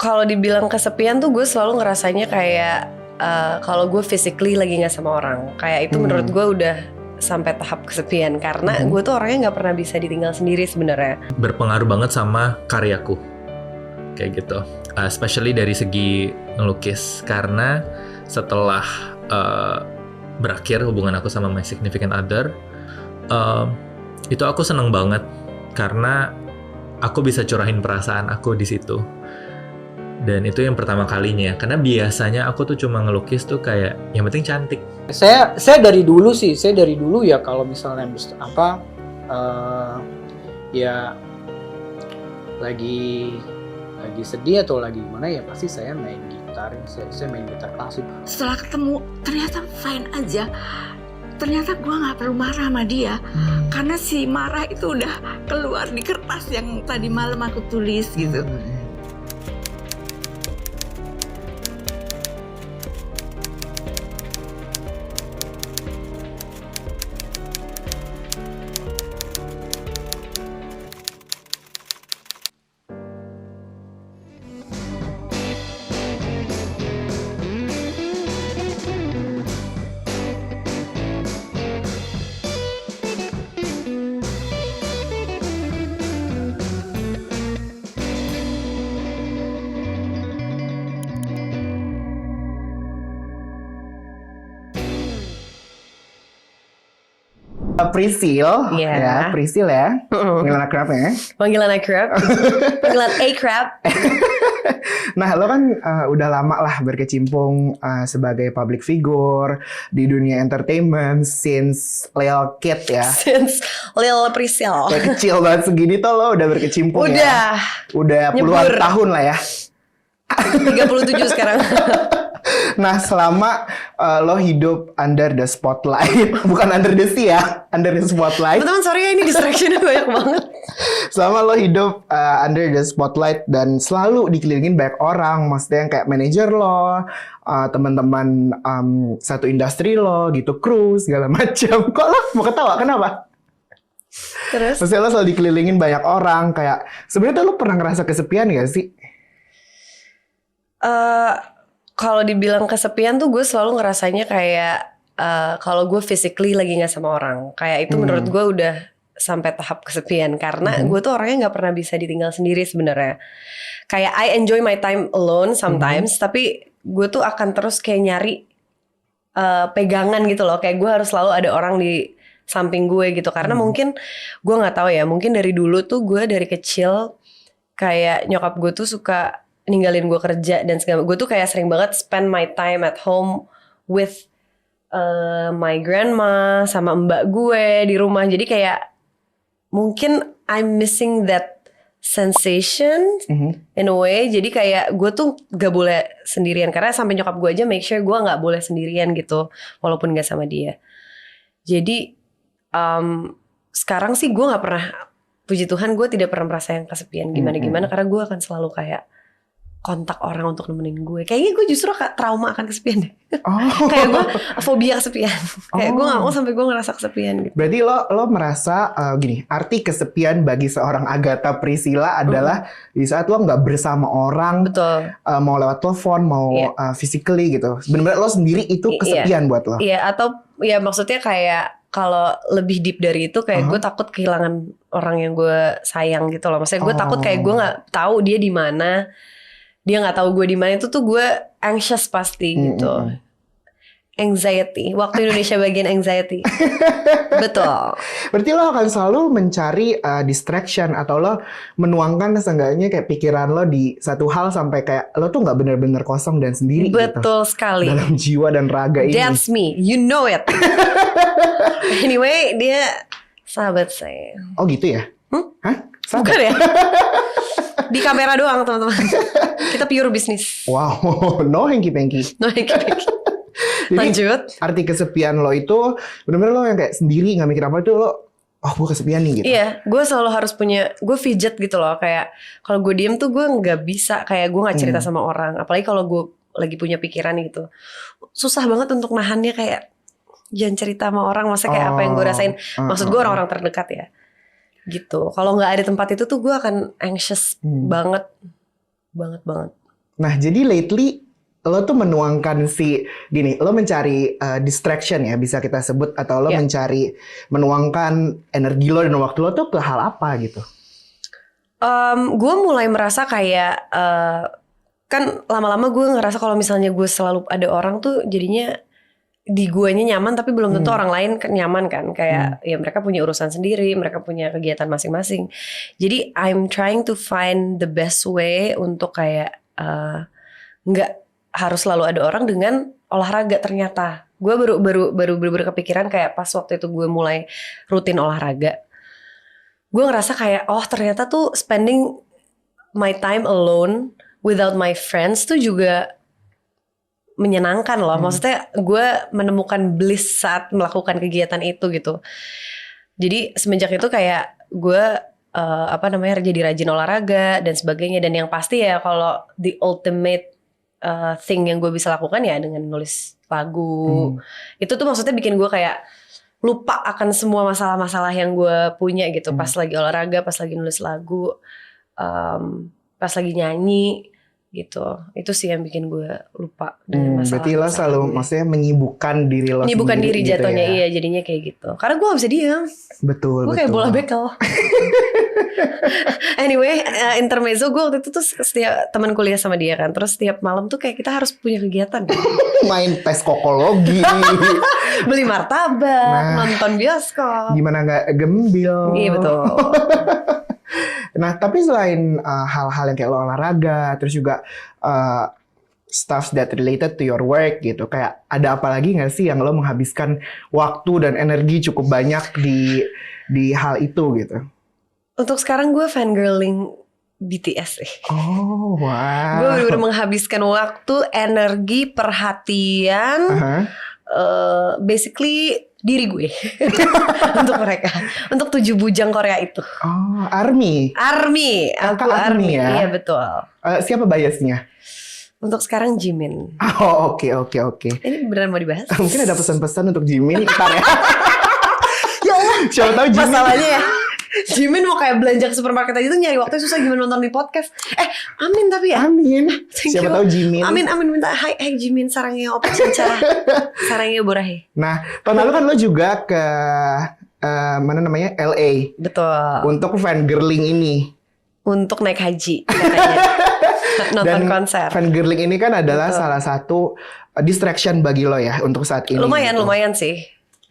Kalau dibilang kesepian tuh gue selalu ngerasanya kayak kalau gue physically lagi nggak sama orang, kayak itu menurut gue udah sampai tahap kesepian karena gue tuh orangnya nggak pernah bisa ditinggal sendiri sebenarnya. Berpengaruh banget sama karyaku kayak gitu, especially dari segi ngelukis, karena setelah berakhir hubungan aku sama my significant other, itu aku seneng banget karena aku bisa curahin perasaan aku di situ. Dan itu yang pertama kalinya, karena biasanya aku tuh cuma ngelukis tuh kayak yang penting cantik. Saya dari dulu ya kalau misalnya ya lagi sedih atau lagi gimana ya pasti saya main gitar, saya main gitar klasik. Setelah ketemu ternyata fine aja. Ternyata gue nggak perlu marah sama dia karena si marah itu udah keluar di kertas yang tadi malam aku tulis gitu. Prisil, Iya. Prisil ya, panggilan akrabnya. Panggilan akrab, panggilan akrab. Nah, lo kan udah lama lah berkecimpung sebagai public figure di dunia entertainment since Lil Kid ya. Since Lil Prisil. Kayak kecil banget segini tuh lo udah berkecimpung ya. Udah Nyebur. puluhan tahun lah ya. 37 sekarang. Nah, selama lo hidup under the spotlight, bukan under the sea ya, under the spotlight. Teman-teman sorry ya, ini distractionnya banyak banget. Selama lo hidup under the spotlight dan selalu dikelilingin banyak orang, maksudnya yang kayak manajer lo, teman-teman satu industri lo, gitu, kru segala macam. Kok lo mau ketawa? Kenapa? Terus? Maksudnya lo selalu dikelilingin banyak orang, kayak sebenarnya lo pernah ngerasa kesepian gak sih? Kalau dibilang kesepian tuh gue selalu ngerasanya kayak kalau gue physically lagi nggak sama orang, kayak itu menurut gue udah sampai tahap kesepian karena gue tuh orangnya nggak pernah bisa ditinggal sendiri sebenarnya. Kayak I enjoy my time alone sometimes, tapi gue tuh akan terus kayak nyari pegangan gitu loh, kayak gue harus selalu ada orang di samping gue gitu karena mungkin gue nggak tahu ya, mungkin dari dulu tuh gue dari kecil kayak nyokap gue tuh suka ninggalin gue kerja dan segala, gue tuh kayak sering banget spend my time at home with my grandma sama mbak gue di rumah. Jadi kayak mungkin I'm missing that sensation in a way. Jadi kayak gue tuh gak boleh sendirian karena sampai nyokap gue aja make sure gue gak boleh sendirian gitu walaupun gak sama dia. Jadi sekarang sih gue gak pernah, puji Tuhan gue tidak pernah merasa yang kesepian gimana-gimana karena gue akan selalu kayak kontak orang untuk nemenin gue. Kayaknya gue justru trauma akan kesepian deh. Kayak gue fobia kesepian. Kayak gue gak mau sampai gue ngerasa kesepian gitu. Berarti lo merasa gini, arti kesepian bagi seorang Agatha Priscilla adalah di saat lo gak bersama orang. Betul. Mau lewat telepon, mau physically gitu. Bener-bener lo sendiri itu kesepian buat lo. Iya, atau ya maksudnya kayak kalau lebih deep dari itu kayak gue takut kehilangan orang yang gue sayang gitu loh. Maksudnya gue takut kayak gue gak tahu dia di mana. Dia nggak tahu gue di mana, itu tuh gue anxious pasti gitu. Anxiety, waktu Indonesia bagian anxiety. Betul. Berarti lo akan selalu mencari distraction atau lo menuangkan seenggaknya kayak pikiran lo di satu hal sampai kayak lo tuh nggak benar-benar kosong dan sendiri. Betul gitu. sekali. Dalam jiwa dan raga ini. That's me, you know it. Anyway, dia sahabat saya. Oh gitu ya? Hah? Sahabat? Bukan ya? Di kamera doang teman-teman. Kita pure bisnis. Wow, no hanky-panky. No hanky-panky. Lanjut. Arti kesepian lo itu bener-bener lo yang kayak sendiri gak mikir apa itu lo, oh gue kesepian nih gitu. Iya, gue selalu harus punya, gue fidget gitu loh. Kayak kalau gue diem tuh gue gak bisa, kayak gue gak cerita sama orang. Apalagi kalau gue lagi punya pikiran gitu. Susah banget untuk nahannya, kayak jangan cerita sama orang. Maksudnya kayak apa yang gue rasain. Maksud gue orang-orang terdekat ya. Gitu. Kalau nggak ada tempat itu tuh gue akan anxious banget. Nah, jadi lately lo tuh menuangkan gini, lo mencari distraction ya bisa kita sebut, atau lo Yeah. menuangkan energi lo dan waktu lo tuh ke hal apa gitu? Gue mulai merasa kayak kan lama-lama gue ngerasa kalau misalnya gue selalu ada orang tuh jadinya di guanya nyaman tapi belum tentu orang lain nyaman kan, kayak ya mereka punya urusan sendiri, mereka punya kegiatan masing-masing. Jadi I'm trying to find the best way untuk kayak nggak harus selalu ada orang dengan olahraga. Ternyata gue baru kepikiran kayak pas waktu itu gue mulai rutin olahraga, gue ngerasa kayak oh ternyata tuh spending my time alone without my friends tuh juga menyenangkan loh. Maksudnya gue menemukan bliss saat melakukan kegiatan itu gitu. Jadi semenjak itu kayak gue jadi rajin olahraga dan sebagainya. Dan yang pasti ya kalau the ultimate thing yang gue bisa lakukan ya dengan nulis lagu. Itu tuh maksudnya bikin gue kayak lupa akan semua masalah-masalah yang gue punya gitu. Pas lagi olahraga, pas lagi nulis lagu, pas lagi nyanyi gitu. Itu sih yang bikin gue lupa dengan masalah. Berarti lo selalu maksudnya menyibukkan diri lo menyibukkan sendiri diri gitu jatuhnya, ya? iya jadinya kayak gitu. Karena gue gak bisa diam. Betul. Gue kayak bola bekel. Anyway, intermezzo gue waktu itu tuh setiap teman kuliah sama dia kan. Terus setiap malam tuh kayak kita harus punya kegiatan. Main tes kokologi. Beli martabak, nonton bioskop. Gimana nggak gembil? Iya betul. Nah, tapi selain hal-hal yang kayak lo olahraga, terus juga stuff that related to your work gitu, kayak ada apa lagi nggak sih yang lo menghabiskan waktu dan energi cukup banyak di hal itu gitu? Untuk sekarang gue fangirling BTS sih. Oh, wow. Gue bener-bener menghabiskan waktu, energi, perhatian, basically diri gue untuk mereka, untuk 7 bujang Korea itu. Oh, ARMY. Aku Kakak ARMY ya? Iya betul. Siapa biasnya? Untuk sekarang Jimin. Oh, oke. Ini beneran mau dibahas? Mungkin ada pesan-pesan untuk Jimin ntar ya. Ya Allah. Siapa tahu Jimin. Masalahnya ya, Jimin mau kayak belanja ke supermarket aja tuh nyari waktu susah, gimana nonton di podcast. Amin tapi ya. Amin. Thank Siapa you. tahu Jimin. Amin minta hai Jimin sarangnya opa cinca. Sarangnya borahe. Nah, tahun lalu kan lo juga ke LA Betul. untuk fangirling ini. Untuk naik haji katanya. Nonton konser. Fangirling ini kan adalah salah satu distraction bagi lo ya untuk saat ini. Lumayan sih.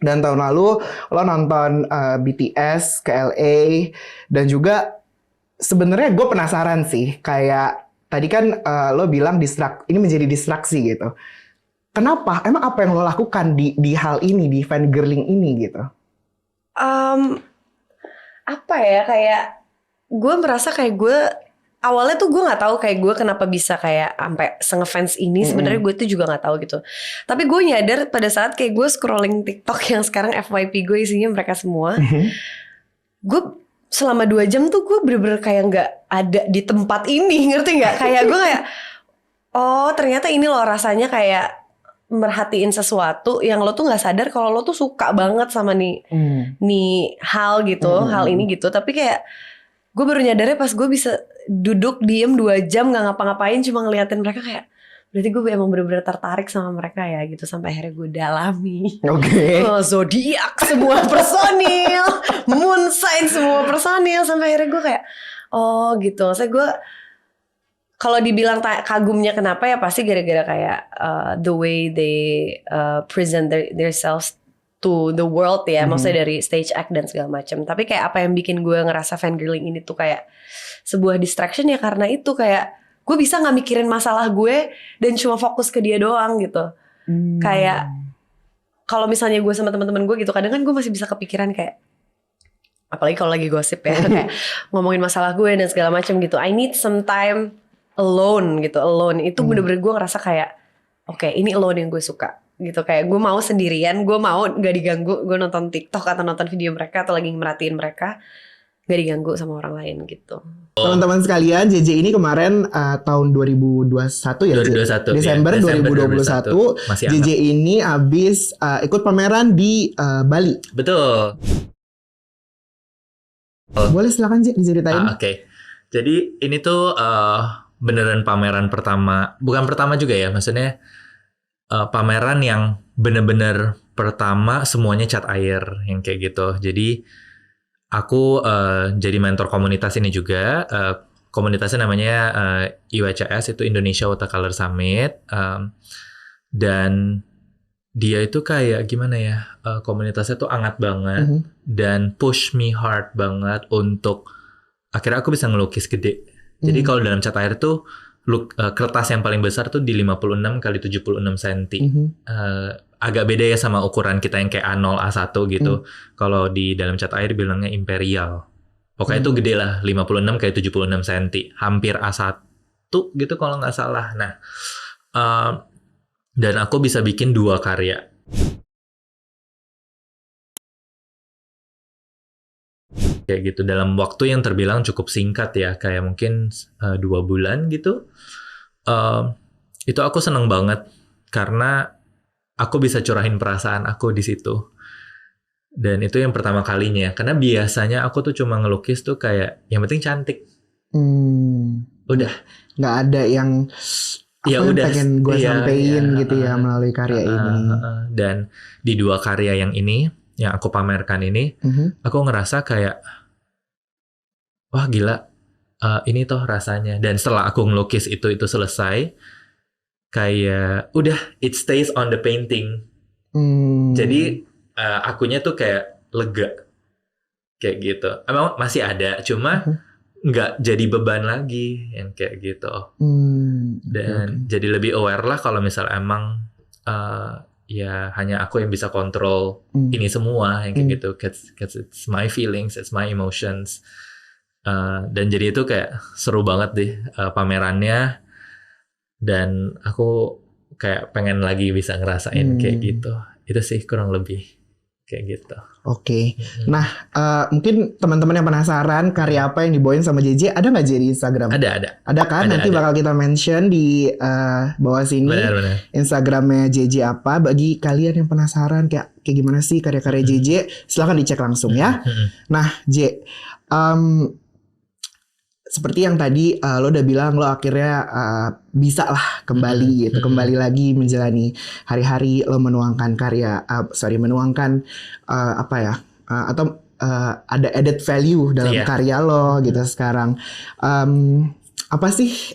Dan tahun lalu lo nonton BTS ke LA, dan juga sebenarnya gue penasaran sih, kayak tadi kan lo bilang ini menjadi distraksi gitu. Kenapa? Emang apa yang lo lakukan di hal ini, di fangirling ini gitu? Apa ya, kayak gue merasa kayak gue awalnya tuh gue nggak tahu kayak gue kenapa bisa kayak sampai se-ngefans ini. Sebenarnya gue tuh juga nggak tahu gitu. Tapi gue nyadar pada saat kayak gue scrolling TikTok yang sekarang FYP gue isinya mereka semua. Gue selama 2 jam tuh gue bener-bener kayak nggak ada di tempat ini, ngerti nggak? Kayak gue kayak oh ternyata ini loh rasanya kayak merhatiin sesuatu yang lo tuh nggak sadar kalau lo tuh suka banget sama nih hal gitu, hal ini gitu. Tapi kayak gue baru nyadarnya pas gue bisa duduk diem 2 jam gak ngapa-ngapain, cuma ngeliatin mereka, kayak berarti gue emang bener-bener tertarik sama mereka ya gitu. Sampai akhirnya gue dalami. Zodiak semua personil, moon sign semua personil, sampai akhirnya gue kayak oh gitu. Maksudnya gue kalau dibilang kagumnya kenapa ya pasti gara-gara kayak the way they present themselves to the world ya, maksudnya dari stage act dan segala macam. Tapi kayak apa yang bikin gue ngerasa fangirling ini tuh kayak sebuah distraction ya, karena itu kayak gue bisa nggak mikirin masalah gue dan cuma fokus ke dia doang gitu. Kayak kalau misalnya gue sama teman-teman gue gitu, kadang kan gue masih bisa kepikiran kayak, apalagi kalau lagi gosip ya, kayak ngomongin masalah gue dan segala macam gitu. I need some time alone gitu, alone. Itu bener-bener gue ngerasa kayak oke, ini alone yang gue suka gitu. Kayak gue mau sendirian, gue mau gak diganggu. Gue nonton TikTok atau nonton video mereka atau lagi merhatiin mereka, gak diganggu sama orang lain gitu. Teman-teman sekalian, JJ ini kemarin tahun 2021 ya, 2021 Desember ya, 2021 masih JJ ini habis ikut pameran di Bali. Betul. Boleh silakan J diceritain. Oke. Jadi ini tuh beneran pameran pertama, bukan pertama juga ya, maksudnya pameran yang bener-bener pertama semuanya cat air yang kayak gitu. Jadi aku jadi mentor komunitas ini juga. Komunitasnya namanya IWCS, itu Indonesia Watercolor Summit. Dan dia itu kayak gimana ya, komunitasnya tuh hangat banget dan push me hard banget untuk akhirnya aku bisa ngelukis gede. Jadi kalau dalam cat air tuh kertas yang paling besar tuh di 56 kali 76 cm. Agak beda ya sama ukuran kita yang kayak A0, A1 gitu. Kalau di dalam cat air bilangnya imperial. Pokoknya itu gede lah, 56 kali 76 cm. Hampir A1 gitu kalau nggak salah. Nah, dan aku bisa bikin 2 karya. Kayak gitu dalam waktu yang terbilang cukup singkat ya, kayak mungkin 2 bulan gitu. Itu aku seneng banget karena aku bisa curahin perasaan aku di situ. Dan itu yang pertama kalinya, karena biasanya aku tuh cuma ngelukis tuh kayak yang penting cantik. Udah. Nggak ada yang apa Ya yang udah, pengen gue iya, sampein iya, gitu ya melalui karya ini. Dan di 2 karya yang ini, yang aku pamerkan ini, aku ngerasa kayak, wah gila, ini toh rasanya. Dan setelah aku ngelukis itu selesai, kayak udah, it stays on the painting. Jadi akunya tuh kayak lega, kayak gitu. Emang masih ada, cuma nggak jadi beban lagi yang kayak gitu. Dan jadi lebih aware lah kalau misal emang ya hanya aku yang bisa kontrol ini semua yang kayak gitu. Cause it's my feelings, it's my emotions. Dan jadi itu kayak seru banget deh pamerannya. Dan aku kayak pengen lagi bisa ngerasain kayak gitu. Itu sih kurang lebih kayak gitu. Oke. Nah, mungkin teman-teman yang penasaran karya apa yang dibawain sama JJ, ada nggak J di Instagram? Ada. Ada kan? Nanti bakal kita mention di bawah sini. Benar. Instagramnya JJ apa. Bagi kalian yang penasaran kayak gimana sih karya-karya JJ, silahkan dicek langsung ya. Nah, J, seperti yang tadi lo udah bilang lo akhirnya bisa lah kembali gitu, kembali lagi menjalani hari-hari lo menuangkan karya, menuangkan apa ya, atau ada added value dalam karya lo gitu sekarang. Apa sih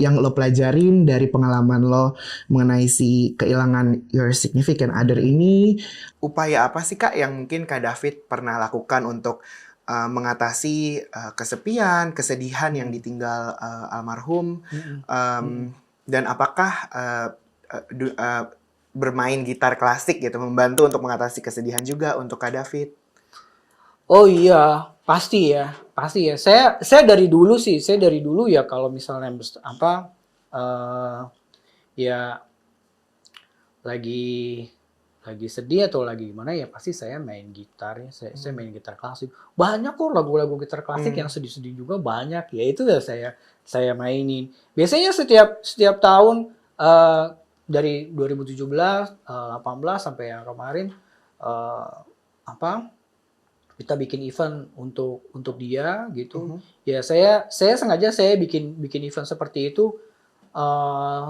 yang lo pelajarin dari pengalaman lo mengenai si kehilangan your significant other ini? Upaya apa sih Kak yang mungkin Kak David pernah lakukan untuk mengatasi kesepian, kesedihan yang ditinggal almarhum, dan apakah bermain gitar klasik gitu membantu untuk mengatasi kesedihan juga untuk Kak David? Oh iya, pasti ya. Saya dari dulu ya kalau misalnya ya lagi sedih atau lagi gimana ya pasti saya main gitar ya. Saya main gitar klasik. Banyak kok lagu-lagu gitar klasik yang sedih-sedih juga banyak. Ya itu ya saya mainin. Biasanya setiap tahun dari 2017, 18 sampai yang kemarin kita bikin event untuk dia gitu. Ya saya sengaja saya bikin event seperti itu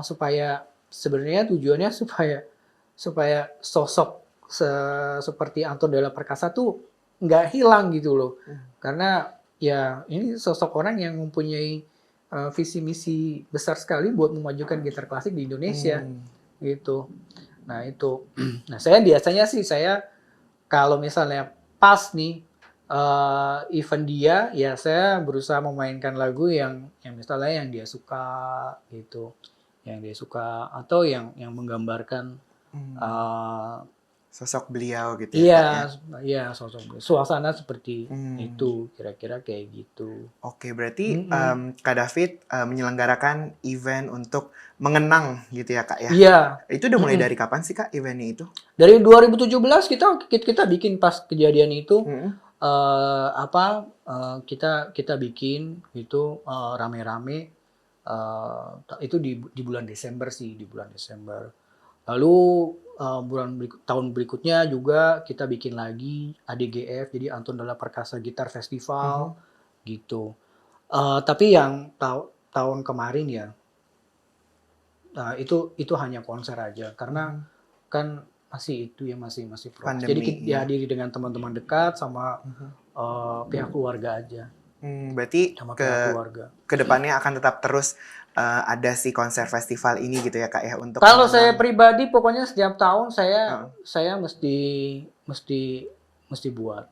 supaya sebenarnya tujuannya supaya sosok seperti Anton Della Perkasa tuh nggak hilang gitu loh. Karena ya ini sosok orang yang mempunyai visi misi besar sekali buat memajukan gitar klasik di Indonesia gitu. Nah itu, saya biasanya sih kalau misalnya pas nih event dia, ya saya berusaha memainkan lagu yang misalnya yang dia suka gitu, atau yang menggambarkan sosok beliau gitu ya. Iya, sosok suasana seperti itu, kira-kira kayak gitu. Oke, berarti Kak David menyelenggarakan event untuk mengenang gitu ya Kak ya. Iya. Itu udah mulai dari kapan sih Kak eventnya itu? Dari 2017 kita bikin pas kejadian itu kita bikin itu rame-rame itu di bulan Desember sih, di bulan Desember. Lalu tahun berikutnya juga kita bikin lagi ADGF, jadi Anton Della Perkasa Gitar Festival gitu. Tapi yang tahun kemarin ya, itu hanya konser aja karena kan masih itu ya masih proses. Jadi Pandemi, kita dihadiri dengan teman-teman dekat sama pihak keluarga aja, Berarti sama pihak keluarga. kedepannya akan tetap terus ada si konser festival ini gitu ya Kak ya untuk Kalau saya mengenang. pribadi pokoknya setiap tahun saya mesti buat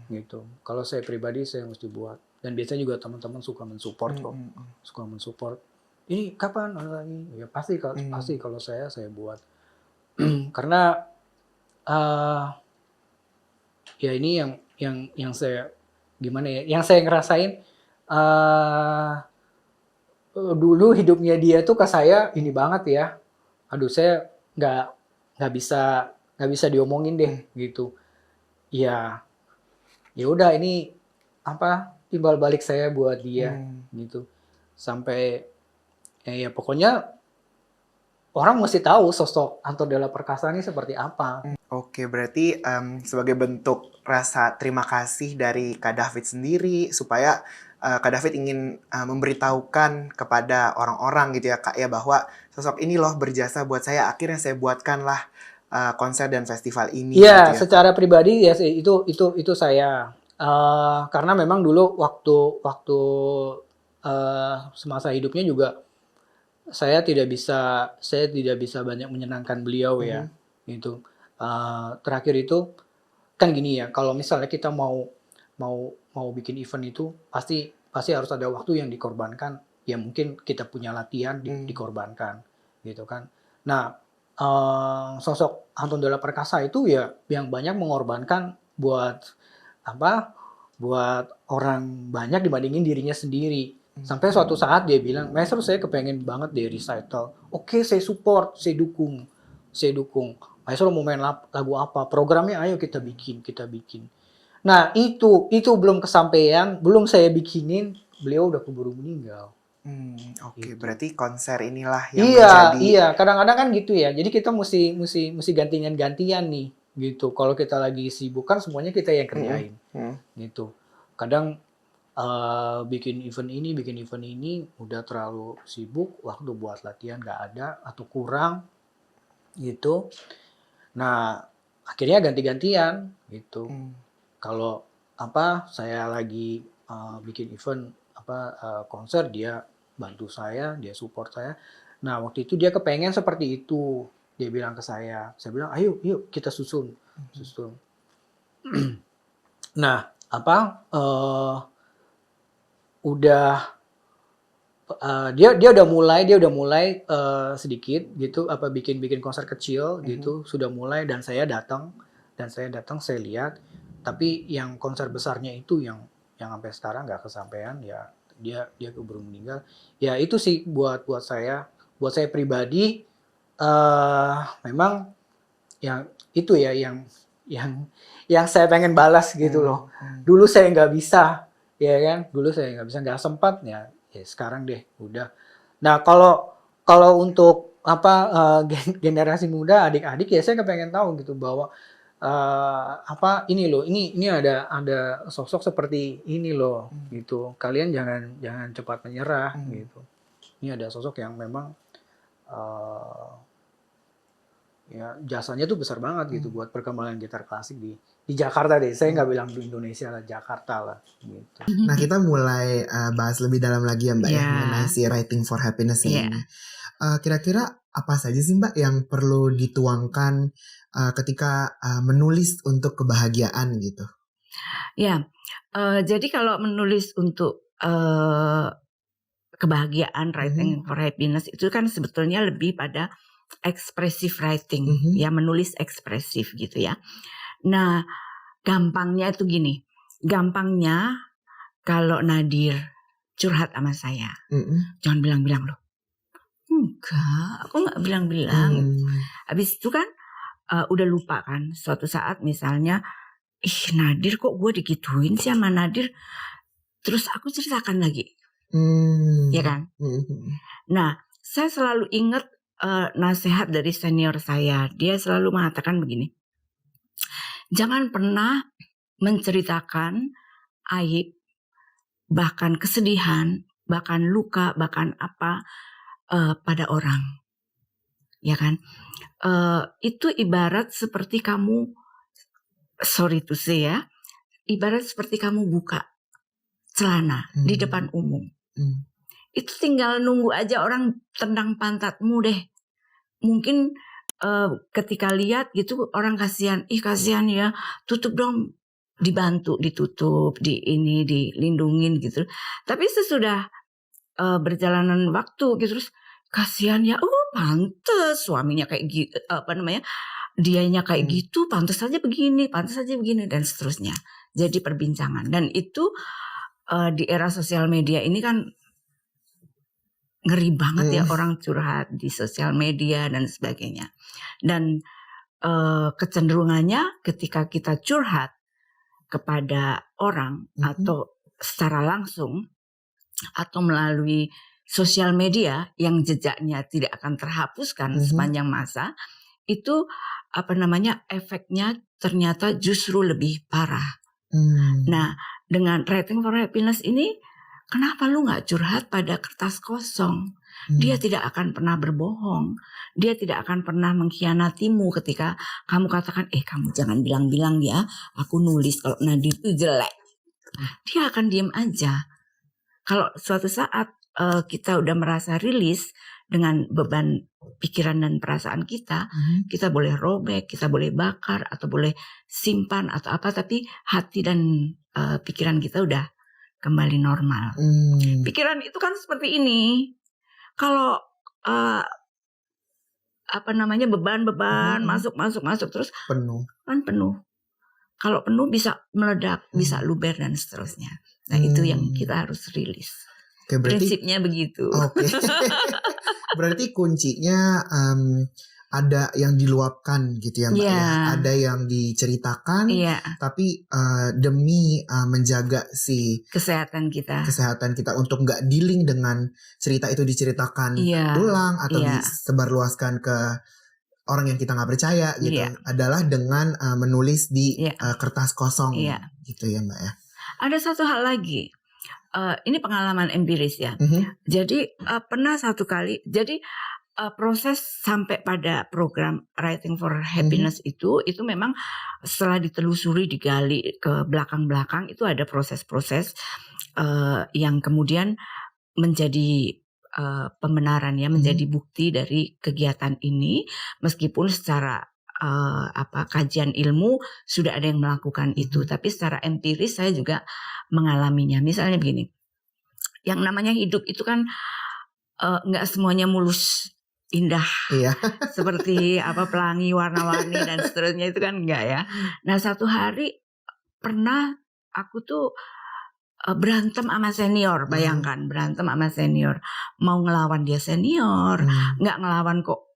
gitu. Kalau saya pribadi saya mesti buat dan biasanya juga teman-teman suka mensupport kok, suka mensupport. Ini kapan lagi? Ya pasti kalau saya buat karena ya ini yang saya gimana ya? Yang saya ngerasain dulu hidupnya dia tuh ke saya ini banget ya. Aduh saya nggak bisa diomongin deh gitu. Ya udah ini apa timbal balik saya buat dia gitu. Sampai ya pokoknya orang mesti tahu sosok Anton Della Perkasa ini seperti apa. Oke, berarti sebagai bentuk rasa terima kasih dari Kak David sendiri supaya Kak David ingin memberitahukan kepada orang-orang gitu ya Kak ya bahwa sosok ini loh berjasa buat saya, akhirnya saya buatkanlah konser dan festival ini. Iya, gitu ya, secara pribadi ya itu saya karena memang dulu waktu semasa hidupnya juga saya tidak bisa banyak menyenangkan beliau ya gitu. Terakhir itu kan gini ya, kalau misalnya kita mau bikin event itu pasti harus ada waktu yang dikorbankan. Ya mungkin kita punya latihan dikorbankan gitu kan. Nah, sosok Anton Della Perkasa itu ya yang banyak mengorbankan buat orang banyak dibandingin dirinya sendiri. Sampai suatu saat dia bilang, "Maestro, saya kepengen banget deh recital." Oke, saya support, saya dukung. Maestro mau main lagu apa? Programnya ayo kita bikin. Nah, itu belum kesampaian, belum saya bikinin, beliau udah keburu meninggal. Oke, Gitu. berarti konser inilah yang menjadi Iya, kadang-kadang kan gitu ya. Jadi kita mesti gantian nih, gitu. Kalau kita lagi sibuk kan semuanya kita yang kerjain, gitu. Kadang bikin event ini udah terlalu sibuk, waktu buat latihan nggak ada atau kurang, gitu. Nah, akhirnya ganti-gantian, gitu. Kalau saya lagi bikin event konser, dia bantu saya, dia support saya. Nah, waktu itu dia kepengen seperti itu. Dia bilang ke saya bilang, ayo kita susun. Nah, udah dia udah mulai sedikit gitu bikin konser kecil gitu, sudah mulai dan saya datang saya lihat, tapi yang konser besarnya itu yang sampai sekarang nggak kesampaian ya, dia keburu meninggal. Ya itu sih buat saya pribadi memang yang itu ya yang saya pengen balas gitu loh. Dulu saya nggak bisa, ya kan? Dulu saya nggak sempat ya sekarang deh udah. Nah kalau untuk generasi muda, adik-adik ya saya kepengen tahu gitu bahwa ini loh, ini ada sosok seperti ini loh gitu. Kalian jangan cepat menyerah gitu. Ini ada sosok yang memang ya jasanya tuh besar banget gitu buat perkembangan gitar klasik di Jakarta deh. Saya nggak bilang di Indonesia lah, Jakarta lah gitu. Nah, kita mulai bahas lebih dalam lagi ya Mbak ya Yeah. mengenai si Writing for Happiness Yeah. ini. Kira-kira apa saja sih Mbak yang perlu dituangkan ketika menulis untuk kebahagiaan gitu? Ya, jadi kalau menulis untuk kebahagiaan, writing for happiness itu kan sebetulnya lebih pada expressive writing, ya menulis ekspresif gitu ya. Nah, gampangnya itu gini, gampangnya kalau Nadir curhat sama saya, jangan bilang-bilang loh. Enggak, aku nggak bilang-bilang. Habis itu kan udah lupa kan, suatu saat misalnya, Nadir kok gue digituin sih sama Nadir, terus aku ceritakan lagi, ya kan? Nah, saya selalu ingat nasihat dari senior saya. Dia selalu mengatakan begini, jangan pernah menceritakan aib, bahkan kesedihan bahkan luka, bahkan apa pada orang, ya kan? Itu ibarat seperti kamu, sorry to say ya, ibarat seperti kamu buka celana di depan umum. Itu tinggal nunggu aja orang tendang pantatmu deh. Mungkin ketika lihat gitu orang kasihan ya, tutup dong, dibantu ditutup, dilindungin gitu. Tapi sesudah berjalanan waktu gitu, terus kasihan ya, pantes suaminya kayak gitu, dianya kayak gitu, pantes saja begini dan seterusnya. Jadi perbincangan, dan itu di era sosial media ini kan ngeri banget ya, orang curhat di sosial media dan sebagainya. Dan kecenderungannya ketika kita curhat kepada orang atau secara langsung atau melalui sosial media yang jejaknya tidak akan terhapuskan sepanjang masa, itu efeknya ternyata justru lebih parah. Nah, dengan Writing for Happiness ini, kenapa lu gak curhat pada kertas kosong? Dia tidak akan pernah berbohong. Dia tidak akan pernah mengkhianatimu ketika kamu katakan, kamu jangan bilang-bilang ya, aku nulis kalau Nadir itu jelek. Dia akan diam aja. Kalau suatu saat kita udah merasa rilis dengan beban pikiran dan perasaan kita, kita boleh robek, kita boleh bakar, atau boleh simpan atau apa, tapi hati dan pikiran kita udah kembali normal. Pikiran itu kan seperti ini. Kalau beban masuk terus Penuh. kan penuh. Kalau penuh bisa meledak, bisa luber dan seterusnya. Nah, itu yang kita harus rilis. Oke, berarti prinsipnya begitu. Oke. Berarti kuncinya ada yang diluapkan gitu ya Mbak ya. Ada yang diceritakan, tapi demi menjaga si kesehatan kita untuk nggak dealing dengan cerita itu diceritakan ulang atau disebarluaskan ke orang yang kita nggak percaya gitu, adalah dengan menulis di kertas kosong gitu ya Mbak ya. Ada satu hal lagi, ini pengalaman empiris ya. Jadi pernah satu kali, jadi proses sampai pada program Writing for Happiness itu memang setelah ditelusuri, digali ke belakang-belakang, itu ada proses-proses yang kemudian menjadi pembenaran ya, menjadi bukti dari kegiatan ini, meskipun secara kajian ilmu sudah ada yang melakukan itu, tapi secara empiris saya juga mengalaminya. Misalnya begini, yang namanya hidup itu kan nggak semuanya mulus indah, seperti pelangi warna-warni dan seterusnya, itu kan enggak ya. Nah, satu hari pernah aku tuh berantem sama senior, bayangkan berantem sama senior, mau ngelawan dia senior, nggak ngelawan kok,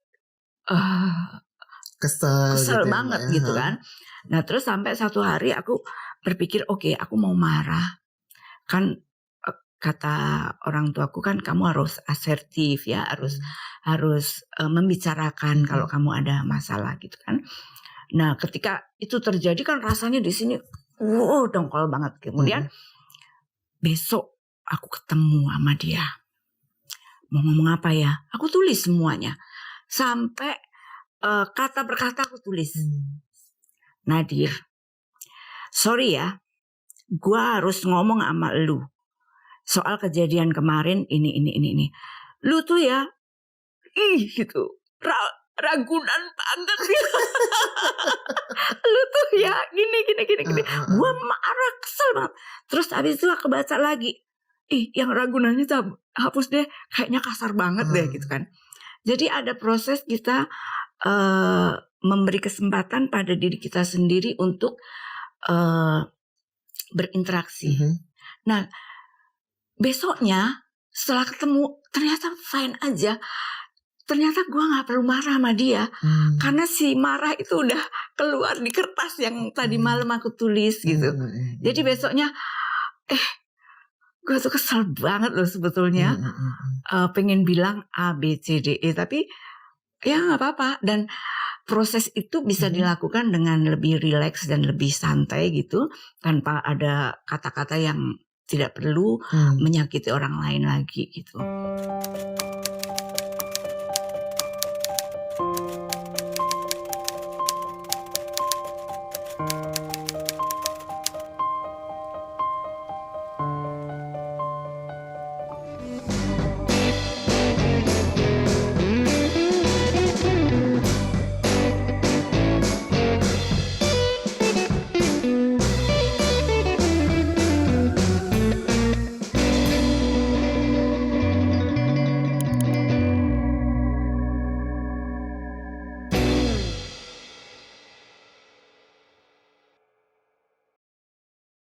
kesel gitu banget ya, gitu kan. Nah, terus sampai satu hari aku berpikir, oke, aku mau marah, kan kata orang tuaku kan kamu harus asertif ya, harus membicarakan kalau kamu ada masalah gitu kan. Nah, ketika itu terjadi kan rasanya di sini dongkol banget. Kemudian besok aku ketemu sama dia, mau ngomong apa ya, aku tulis semuanya sampai kata per kata aku tulis. Nadir, sorry ya, gua harus ngomong sama lu soal kejadian kemarin ini. Lu tuh ya, gitu, ragunan banget ya. Lu tuh ya gini. Gua marah, kesel banget. Terus habis itu aku baca lagi, yang ragunannya tuh hapus deh, kayaknya kasar banget deh gitu kan. Jadi ada proses kita memberi kesempatan pada diri kita sendiri untuk berinteraksi. Nah, besoknya setelah ketemu ternyata fine aja. Ternyata gue gak perlu marah sama dia, karena si marah itu udah keluar di kertas yang tadi malam aku tulis gitu. Jadi besoknya gue tuh kesel banget loh sebetulnya, pengen bilang A, B, C, D, E, tapi ya gak apa-apa. Dan proses itu bisa dilakukan dengan lebih rileks dan lebih santai gitu, tanpa ada kata-kata yang tidak perlu menyakiti orang lain lagi gitu.